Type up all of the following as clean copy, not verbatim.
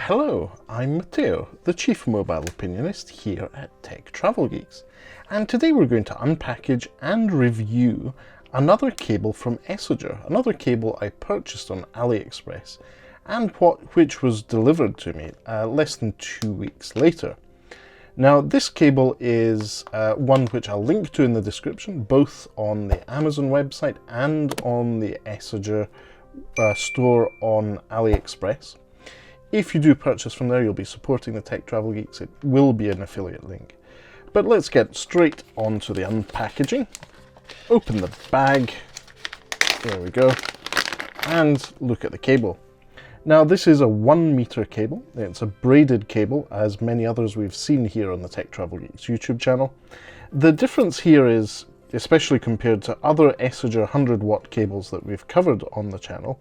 Hello, I'm Matteo, the Chief Mobile Opinionist here at Tech Travel Geeks, and today we're going to unpackage and review another cable from ESSAGER, another cable I purchased on AliExpress and which was delivered to me less than 2 weeks later. Now this cable is one which I'll link to in the description, both on the Amazon website and on the ESSAGER store on AliExpress. If you do purchase from there, you'll be supporting the Tech Travel Geeks. It will be an affiliate link. But let's get straight on to the unpackaging. Open the bag. There we go. And look at the cable. Now this is a 1 meter cable. It's a braided cable, as many others we've seen here on the Tech Travel Geeks YouTube channel. The difference here is, especially compared to other ESSAGER 100 watt cables that we've covered on the channel,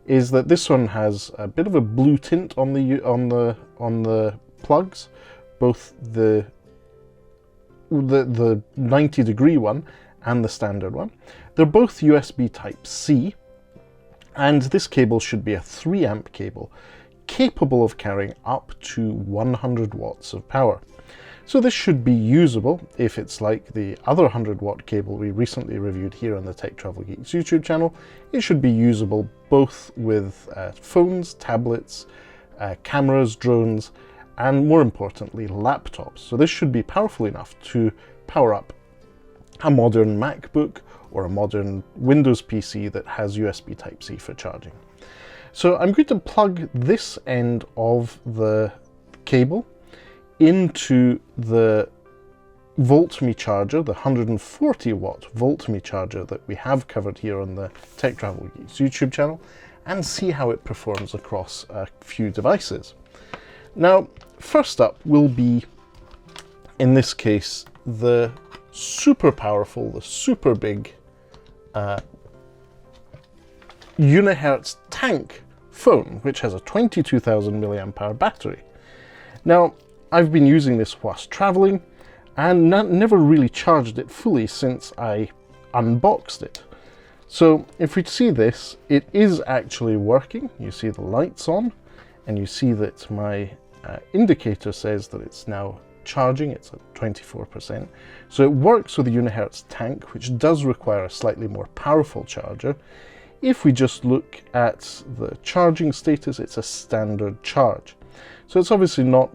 is that this one has a bit of a blue tint on the plugs, both the 90-degree one and the standard one. They're both USB Type-C, and this cable should be a 3 amp cable, capable of carrying up to 100 watts of power. So this should be usable if it's like the other 100 watt cable we recently reviewed here on the Tech Travel Geeks YouTube channel. It should be usable both with phones, tablets, cameras, drones, and more importantly, laptops. So this should be powerful enough to power up a modern MacBook or a modern Windows PC that has USB Type-C for charging. So I'm going to plug this end of the cable into the VoltMe charger, the 140 watt VoltMe charger that we have covered here on the Tech Travel Geeks YouTube channel, and see how it performs across a few devices. Now, first up will be, in this case, the super powerful, the super big Unihertz Tank phone, which has a 22,000 milliamp hour battery. Now, I've been using this whilst traveling and never really charged it fully since I unboxed it. So if we see this, it is actually working. You see the lights on, and you see that my indicator says that it's now charging. It's at 24%. So it works with the Unihertz Tank, which does require a slightly more powerful charger. If we just look at the charging status, it's a standard charge. So it's obviously not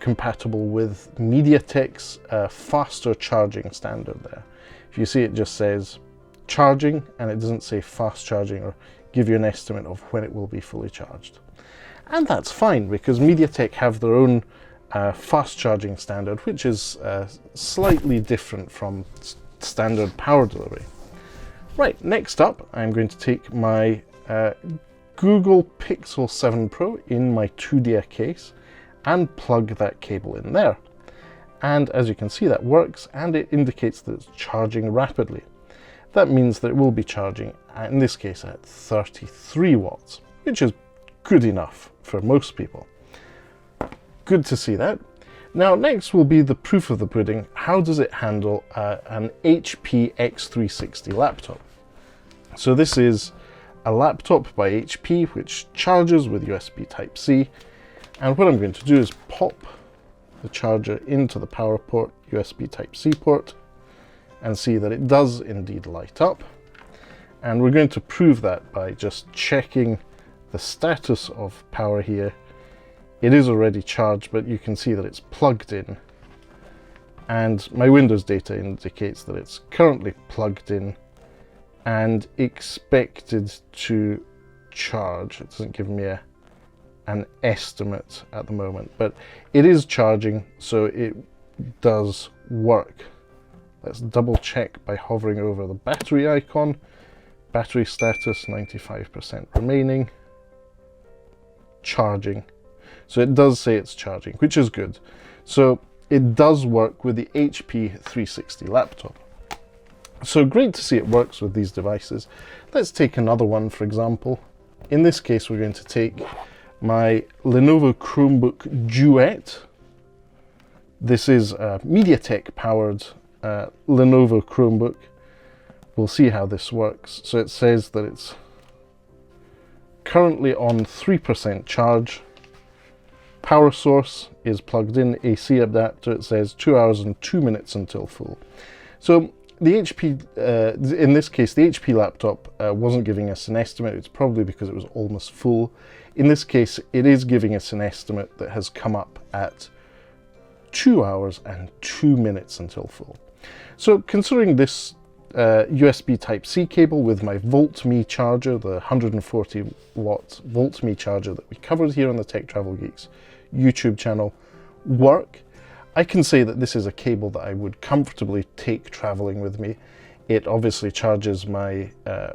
compatible with MediaTek's faster charging standard there. If you see, it just says charging and it doesn't say fast charging or give you an estimate of when it will be fully charged. And that's fine, because MediaTek have their own fast charging standard, which is slightly different from standard power delivery. Right, next up, I'm going to take my Google Pixel 7 Pro in my 2DIA case and plug that cable in there. And as you can see, that works, and it indicates that it's charging rapidly. That means that it will be charging, in this case, at 33 watts, which is good enough for most people. Good to see that. Now, next will be the proof of the pudding. How does it handle an HP X360 laptop? So this is a laptop by HP, which charges with USB Type-C. And what I'm going to do is pop the charger into the power port, USB Type-C port, and see that it does indeed light up. And we're going to prove that by just checking the status of power here. It is already charged, but you can see that it's plugged in. And my Windows data indicates that it's currently plugged in and expected to charge. It doesn't give me an estimate at the moment, but it is charging, so it does work. Let's double check by hovering over the battery icon. Battery status 95% remaining. Charging. So it does say it's charging, which is good. So it does work with the HP 360 laptop. So great to see it works with these devices. Let's take another one, for example. In this case, we're going to take my Lenovo Chromebook Duet. This is a MediaTek powered Lenovo Chromebook. We'll see how this works. So it says that it's currently on 3% charge, Power source is plugged in, AC adapter, it says 2 hours and 2 minutes until full. So the HP, in this case, the HP laptop wasn't giving us an estimate. It's probably because it was almost full. In this case, it is giving us an estimate that has come up at 2 hours and 2 minutes until full. So considering this USB Type-C cable with my VoltMe charger, the 140 watt VoltMe charger that we covered here on the Tech Travel Geeks YouTube channel, work, I can say that this is a cable that I would comfortably take traveling with me. It obviously charges my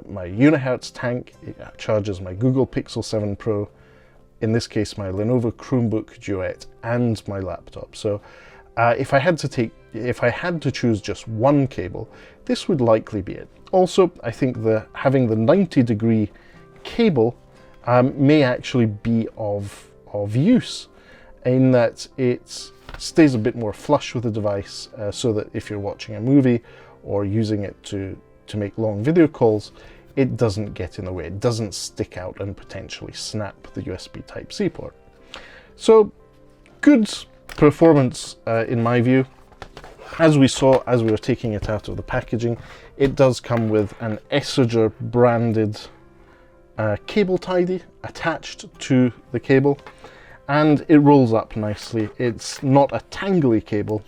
my Unihertz tank, it charges my Google Pixel 7 Pro, in this case my Lenovo Chromebook Duet, and my laptop. So if I had to choose just one cable, this would likely be it. Also, I think having the 90-degree cable may actually be of use, in that it stays a bit more flush with the device, so that if you're watching a movie or using it to make long video calls, it doesn't get in the way, it doesn't stick out and potentially snap the USB Type-C port. So, good performance in my view. As we saw as we were taking it out of the packaging, it does come with an ESSAGER branded cable tidy attached to the cable, and it rolls up nicely. It's not a tangly cable,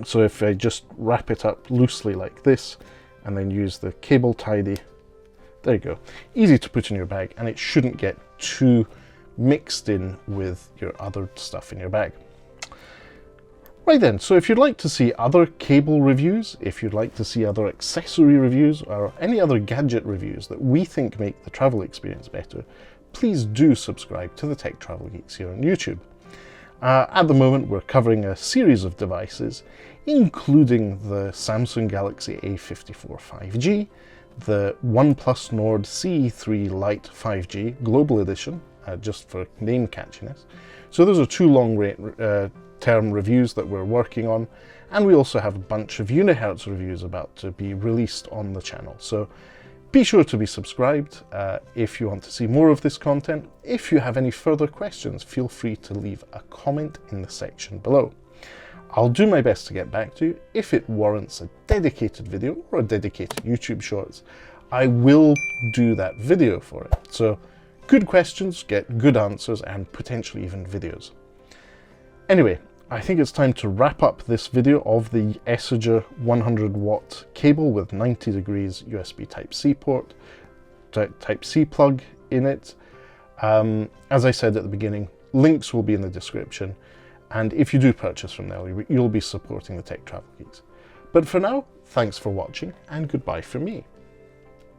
so if I just wrap it up loosely like this and then use the cable tidy, there you go. Easy to put in your bag, and it shouldn't get too mixed in with your other stuff in your bag. Right then, so if you'd like to see other cable reviews, if you'd like to see other accessory reviews, or any other gadget reviews that we think make the travel experience better, please do subscribe to the Tech Travel Geeks here on YouTube. At the moment, we're covering a series of devices, including the Samsung Galaxy A54 5G, the OnePlus Nord CE3 Lite 5G Global Edition, just for name catchiness. So those are two long-term reviews that we're working on, and we also have a bunch of Unihertz reviews about to be released on the channel. So be sure to be subscribed if you want to see more of this content. If you have any further questions, feel free to leave a comment in the section below. I'll do my best to get back to you. If it warrants a dedicated video or a dedicated YouTube Shorts, I will do that video for it. So good questions get good answers, and potentially even videos. Anyway, I think it's time to wrap up this video of the ESSAGER 100 watt cable with 90 degrees USB Type-C port, Type-C plug in it. As I said at the beginning, links will be in the description, and if you do purchase from there, you'll be supporting the Tech Travel Geeks. But for now, thanks for watching, and goodbye from me.